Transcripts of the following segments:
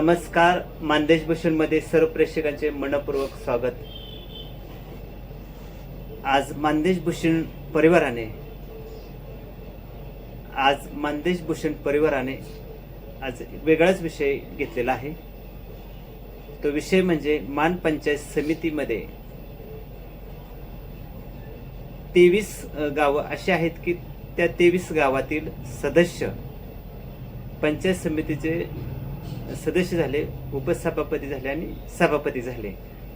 नमस्कार. मानदेश भूषण मध्ये सर्व प्रेक्षकांचे मनपूर्वक स्वागत. आज मानदेश भूषण परिवाराने आज वेगळाच विषय घेतलेला आहे. तो विषय म्हणजे मान पंचायत समितीमध्ये 23 गावं अशी आहेत की त्या 23 गावातील सदस्य पंचायत समितीचे सदस्य झाले, उपसभापती झाले आणि सभापती झाले.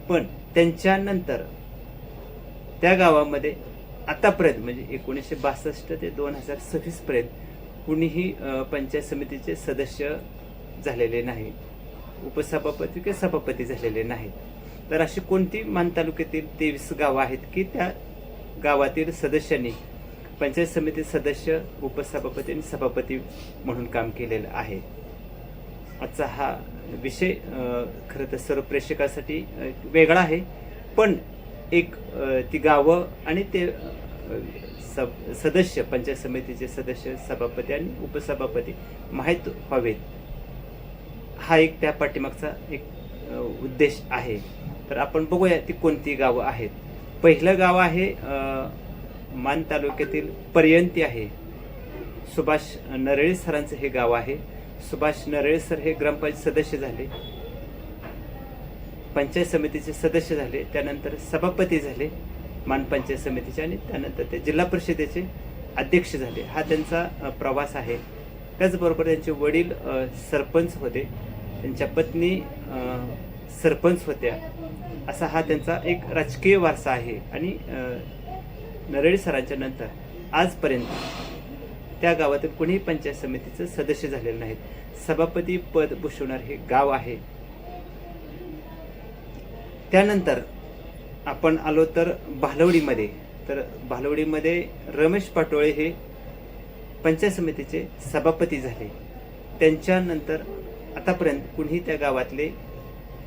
पण त्यांच्यानंतर त्या गावामध्ये आतापर्यंत म्हणजे 1962 ते 2026 पर्यंत कुणीही पंचायत समितीचे सदस्य झालेले नाही, उपसभापती किंवा सभापती झालेले नाहीत. तर अशी कोणती मान तालुक्यातील 23 गावं आहेत की त्या गावातील सदस्यांनी पंचायत समिती सदस्य, उपसभापती आणि सभापती म्हणून काम केलेलं आहे. आजचा हा विषय खरं तर सर्व प्रेक्षकासाठी वेगळा आहे, पण एक ती गावं आणि ते सदस्य, पंचायत समितीचे सदस्य, सभापती आणि उपसभापती माहीत व्हावेत, हा एक त्या पाठीमागचा एक उद्देश आहे. तर आपण बघूया ती कोणती गावं आहेत. पहिलं गाव आहे मान तालुक्यातील पर्यंती आहे. सुभाष नरळे सरांचं हे गाव आहे. सुभाष नरळे सर हे ग्रामपंचायत सदस्य झाले, पंचायत समितीचे सदस्य झाले, त्यानंतर सभापती झाले मान पंचायत समितीचे आणि त्यानंतर ते जिल्हा परिषदेचे अध्यक्ष झाले. हा त्यांचा प्रवास आहे. त्याचबरोबर त्यांचे वडील सरपंच होते, त्यांच्या पत्नी सरपंच होत्या. असा हा त्यांचा एक राजकीय वारसा आहे. आणि नरळे सरांच्या नंतर आजपर्यंत त्या गावातील कोणीही पंचायत समितीचं सदस्य झालेले नाहीत. सभापती पद भूषवणार हे गाव आहे. त्यानंतर आपण आलो तर भालवडीमध्ये. तर भालवडीमध्ये रमेश पाटोळे हे पंचायत समितीचे सभापती झाले. त्यांच्यानंतर आतापर्यंत कुणीही त्या गावातले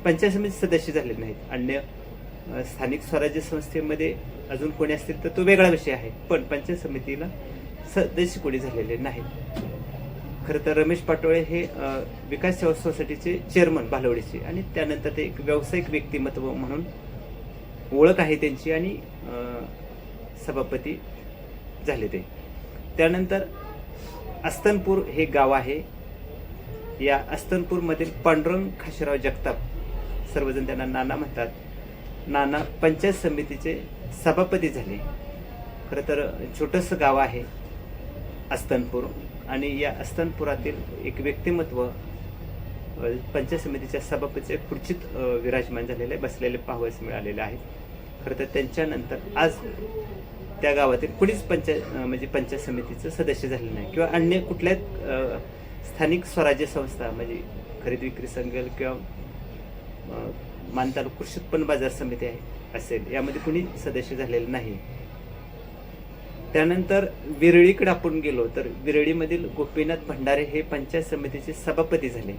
पंचायत समिती सदस्य झालेले नाहीत. अन्य स्थानिक स्वराज्य संस्थेमध्ये अजून कोणी असतील तर तो वेगळा विषय आहे, पण पंचायत समितीला सदस्य कोणी झालेले नाहीत. खरं तर रमेश पाटोळे हे विकास सेवा सोसायटीचे चेअरमन भालवडीचे, आणि त्यानंतर ते एक व्यावसायिक व्यक्तिमत्व म्हणून ओळख आहे त्यांची, आणि सभापती झाले ते. त्यानंतर अस्तनपूर हे गाव आहे. या अस्तनपूरमधील पांडुरंग खाशीराव जगताप, सर्वजण त्यांना नाना म्हणतात, नाना पंचायत समितीचे सभापती झाले. खरं तर छोटंसं गाव आहे अस्तनपूर, आणि या अस्तनपुरातील एक व्यक्तिमत्व पंचायत समितीच्या सभापतीचे खुर्चीत विराजमान झालेले, बसलेले पाहावयास मिळालेले आहे. खरं तर त्यांच्यानंतर आज त्या गावातील कुणीच पंचायत समितीचं सदस्य झाले नाही, किंवा अन्य कुठल्याच स्थानिक स्वराज्य संस्था म्हणजे खरेदी विक्री संघ किंवा मान तालुका कृषी उत्पन्न बाजार समिती आहे असेल, यामध्ये कुणी सदस्य झालेलं नाही. त्यानंतर विरळीकडे आपण गेलो तर विरळीमधील गोपीनाथ भंडारे हे पंचायत समितीचे सभापती झाले.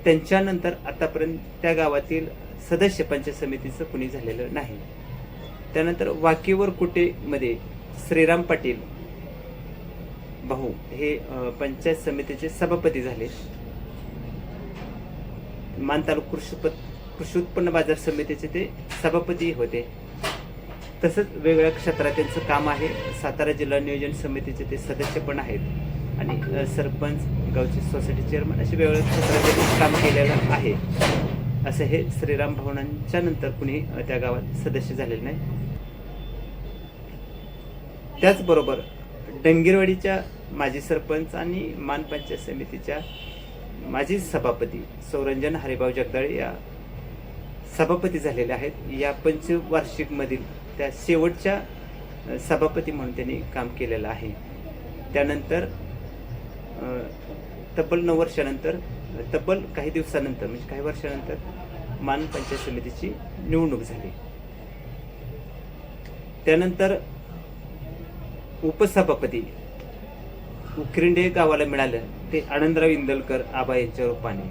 त्यांच्यानंतर आतापर्यंत त्या गावातील सदस्य पंचायत समितीचं कुणी झालेलं नाही. त्यानंतर वाकीवर कुटेमध्ये श्रीराम पाटील भाऊ हे पंचायत समितीचे सभापती झाले. मान तालुका कृषी उत्पन्न बाजार समितीचे ते सभापती होते. तसंच वेगवेगळ्या क्षेत्रात त्यांचं काम आहे. सातारा जिल्हा नियोजन समितीचे ते सदस्य पण आहेत, आणि सरपंच, गावची सोसायटी चेअरमन, असे वेगवेगळ्या क्षेत्रात काम केलेलं आहे. असं हे श्रीराम भावनांच्या नंतर कुणी त्या गावात सदस्य झालेले नाही. त्याचबरोबर डंगीरवाडीच्या माजी सरपंच आणि मान पंचायत समितीच्या माजी सभापती सौरंजन हरिभाऊ जगदाळे या सभापती झालेले आहेत. या पंचवार्षिक मधील त्या शेवटच्या सभापती म्हणून त्यांनी काम केलेलं आहे. त्यानंतर तब्बल 9 वर्षानंतर, तब्बल काही दिवसानंतर म्हणजे काही वर्षानंतर मान पंचायत समितीची निवडणूक झाली. त्यानंतर उपसभापती उकिरंडे गावाला मिळालं ते आनंदराव इंदलकर आबा यांच्या रूपाने.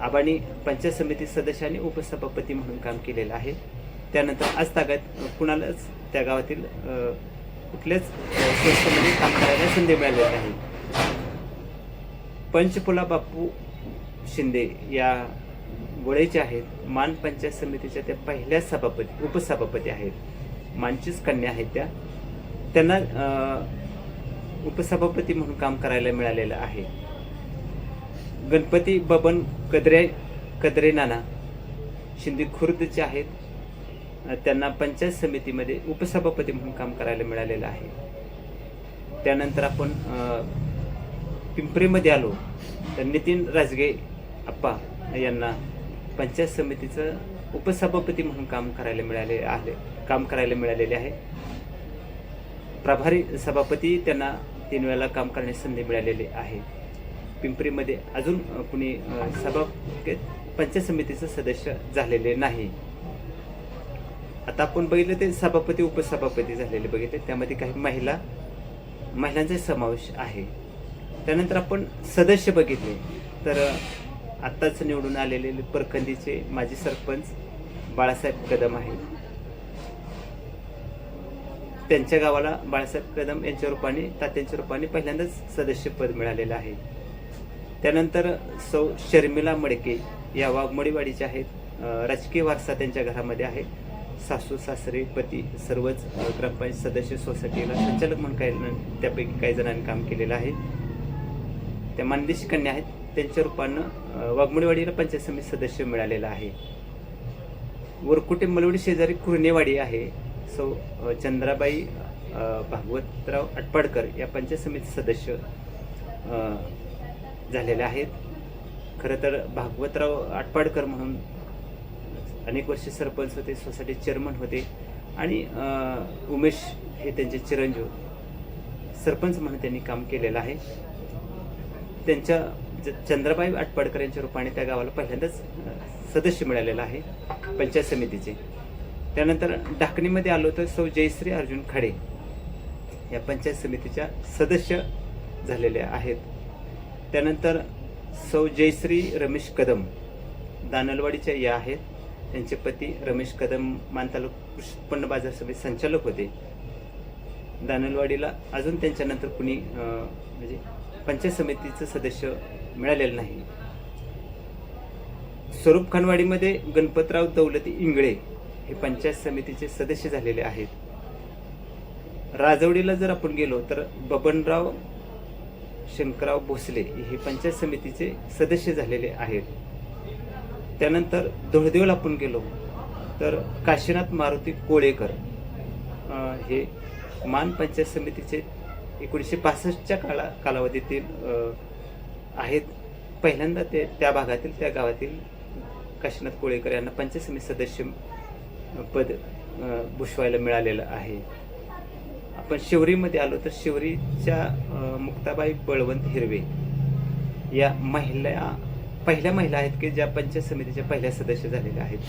आबांनी पंचायत समिती सदस्य आणि उपसभापती म्हणून काम केलेलं आहे. त्यानंतर आज तागात कुणालाच त्या गावातील कुठल्याच संस्थेमध्ये काम करायला संधी मिळालेली नाही. पंचफुला बापू शिंदे या वळेचे आहेत. मान पंचायत समितीच्या त्या पहिल्या सभापती उपसभापती आहेत. मानचीच कन्या आहेत त्यांना उपसभापती म्हणून काम करायला मिळालेलं आहे. गणपती बबन कदरे नाना शिंदे खुर्दचे आहेत. त्यांना पंचायत समितीमध्ये उपसभापती म्हणून काम करायला मिळालेलं आहे. त्यानंतर आपण पिंपरीमध्ये आलो तर नितीन राजगे अप्पा यांना पंचायत समितीचं उपसभापती म्हणून काम करायला मिळालेले आहे. प्रभारी सभापती त्यांना 3 वेळा काम करण्याची संधी मिळालेली आहे. पिंपरीमध्ये अजून कुणी पंचायत समितीचं सदस्य झालेले नाही. आता आपण बघितलं ते सभापती उपसभापती झालेले बघितले, त्यामध्ये काही महिलांचा समावेश आहे. त्यानंतर आपण सदस्य बघितले तर आत्ताच निवडून आलेले परकंदीचे माजी सरपंच बाळासाहेब कदम आहेत. त्यांच्या गावाला बाळासाहेब कदम यांच्या रूपाने तात्यांच्या रूपाने पहिल्यांदाच सदस्यपद मिळालेलं आहे. त्यानंतर सौ शर्मिला मडके या वाघमोडीवाडीच्या आहेत. राजकीय वारसा त्यांच्या घरामध्ये आहे. सासू सासरे पती सर्वच ग्रामपंचायत सदस्य सोसायटीला संचालक म्हणून त्यापैकी काही जणांनी काम केलेलं आहे. त्या मानदेशी कन्या आहेत. त्यांच्या रूपानं वाघमोडीवाडीला पंचायत समिती सदस्य मिळालेला आहे. वरकुटे मलवडी शेजारी कुर्नेवाडी आहे. सौ चंद्राबाई भागवतराव आटपाडकर या पंचायत समिती सदस्य झालेले आहेत. खरं तर भागवतराव आटपाडकर म्हणून अनेक वर्षे सरपंच होते, सोसायटी चेअरमन होते आणि उमेश हे त्यांचे चिरंजीव सरपंच म्हणून त्यांनी काम केलेलं आहे. त्यांच्या चंद्राबाई आटपाडकर यांच्या रूपाने त्या गावाला पहिल्यांदाच सदस्य मिळालेला आहे पंचायत समितीचे. त्यानंतर ढाकणीमध्ये आलो तर सौ जयश्री अर्जुन खाडे या पंचायत समितीच्या सदस्य झालेल्या आहेत. त्यानंतर सौ जयश्री रमेश कदम दानलवाडीच्या या आहेत. त्यांचे पती रमेश कदम मान तालुका कृषी उत्पन्न बाजार समिती संचालक होते. दानलवाडीला अजून त्यांच्यानंतर कुणी म्हणजे पंचायत समितीचं सदस्य मिळालेलं नाही. स्वरूप खानवाडीमध्ये गणपतराव दौलती इंगळे हे पंचायत समितीचे सदस्य झालेले आहेत. राजवडीला जर आपण गेलो तर बबनराव शंकरराव भोसले हे पंचायत समितीचे सदस्य झालेले आहेत. त्यानंतर धुळदेवला आपण गेलो तर काशीनाथ मारुती कोळेकर हे मान पंचायत समितीचे 1965च्या कालावधीतील आहेत. पहिल्यांदा त्या गावातील काशीनाथ कोळेकर यांना पंचायत समिती सदस्य पद भूषवायला मिळालेलं आहे. आपण शिवरीमध्ये आलो तर शिवरीच्या मुक्ताबाई बळवंत हिरवे या पहिल्या महिला आहेत की ज्या पंचायत समितीच्या पहिल्या सदस्य झालेल्या आहेत.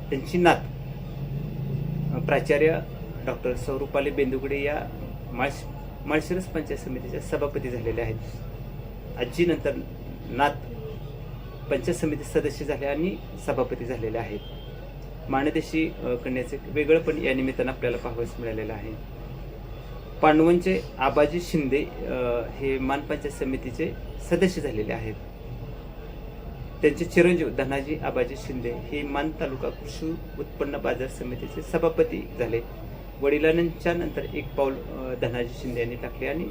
त्यांची नात प्राचार्य डॉक्टर सौरूपाली बेंदुगडे या माळशिरस पंचायत समितीच्या सभापती झालेल्या आहेत. आजी नंतर नात पंचायत समिती सदस्य झाले आणि सभापती झालेले आहेत. माणदेशी कन्याचे वेगळं पण या निमित्तानं आपल्याला पाहावयास मिळालेलं आहे. पांडवनचे आबाजी शिंदे हे मान पंचायत समितीचे सदस्य झालेले आहेत. त्यांचे चिरंजीव धनाजी आबाजी शिंदे हे मान तालुका कृषी उत्पन्न बाजार समितीचे सभापती झाले. वडिलांच्या नंतर एक पाऊल धनाजी शिंदे यांनी टाकले आणि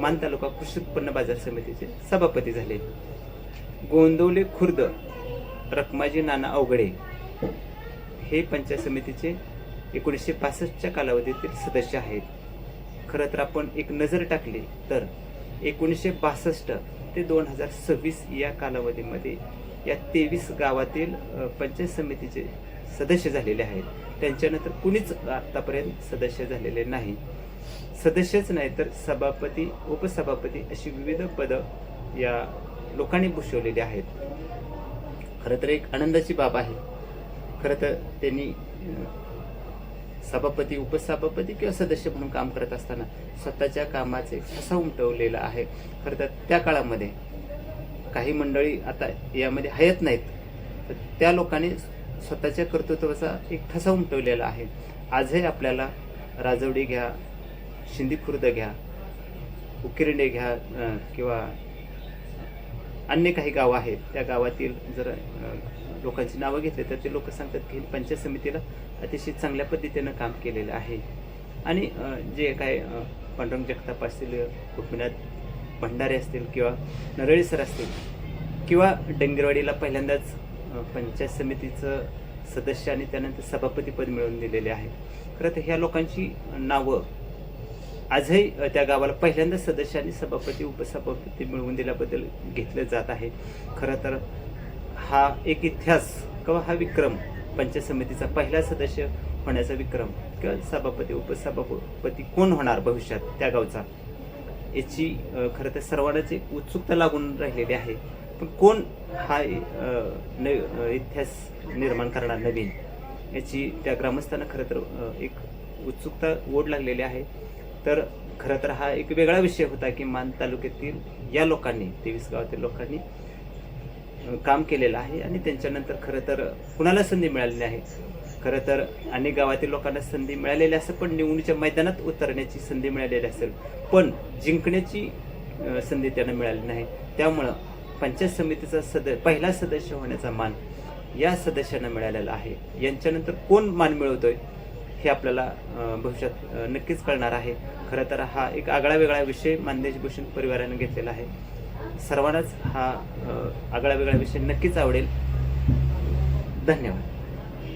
मान तालुका कृषी उत्पन्न बाजार समितीचे सभापती झाले. गोंदवले खुर्द रखमाजी नाना अवघडे हे पंचायत समितीचे 1965च्या कालावधीतील सदस्य आहेत. खरं तर आपण एक नजर टाकली तर 1962 ते 2026 या कालावधीमध्ये या 23 गावातील पंचायत समितीचे सदस्य झालेले आहेत. त्यांच्यानंतर कुणीच आतापर्यंत सदस्य झालेले नाही. सदस्यच नाही तर सभापती उपसभापती अशी विविध पदं या लोकांनी भूषवलेली आहेत. खरं तर एक आनंदाची बाब आहे. खरं तर त्यांनी सभापती उपसभापती किंवा सदस्य म्हणून काम करत असताना स्वतःच्या कामाचे ठसा उमटवलेला आहे. खरं तर त्या काळामध्ये काही मंडळी आता यामध्ये हयत नाहीत, तर त्या लोकांनी स्वतःच्या कर्तृत्वाचा एक ठसा उमटवलेला आहे. आजही आपल्याला राजवडी घ्या, शिंदी खुर्द घ्या, उकिरडे घ्या किंवा अन्य काही गावं आहेत, त्या गावातील जर लोकांची नावं घेतली तर ते लोक सांगतात की पंचायत समितीला अतिशय चांगल्या पद्धतीनं काम केलेलं आहे. आणि जे काय पांडुरंग जगताप असतील, गोपीनाथ भंडारे असतील किंवा नरळी सर असतील किंवा डंगरवाडीला पहिल्यांदाच पंचायत समितीचं सदस्य आणि त्यानंतर सभापतीपद मिळवून दिलेले आहे. खरं तर ह्या लोकांची नावं आजही त्या गावाला पहिल्यांदा सदस्य आणि सभापती उपसभापती मिळवून दिल्याबद्दल घेतलं जात आहे. खरं तर हा एक इतिहास किंवा हा विक्रम पंचायत समितीचा पहिला सदस्य होण्याचा विक्रम किंवा सभापती उपसभापती कोण होणार भविष्यात त्या गावचा, याची खरं तर सर्वांनाच एक उत्सुकता लागून राहिलेली आहे. पण कोण हा इतिहास निर्माण करणार नवीन, याची त्या ग्रामस्थांना खरं तर एक उत्सुकता ओढ लागलेली आहे. तर खरं तर हा एक वेगळा विषय होता की मान तालुक्यातील या लोकांनी, 23 गावातील लोकांनी काम केलेलं आहे आणि त्यांच्यानंतर खरं तर कुणाला संधी मिळाली नाही. खरं तर अनेक गावातील लोकांना संधी मिळालेली असेल, पण निवडणुकीच्या मैदानात उतरण्याची संधी मिळालेली असेल, पण जिंकण्याची संधी त्यांना मिळाली नाही. त्यामुळं पंचायत समितीचा पहिला सदस्य होण्याचा मान या सदस्यांना मिळालेला आहे. यांच्यानंतर कोण मान मिळवतोय हे आपल्याला भविष्यात नक्कीच कळणार आहे. खरं तर हा एक आगळा वेगळा विषय मानदेश भूषण परिवाराने घेतलेला आहे. सर्वांनाच हा आगळा वेगळा विषय नक्कीच आवडेल. धन्यवाद.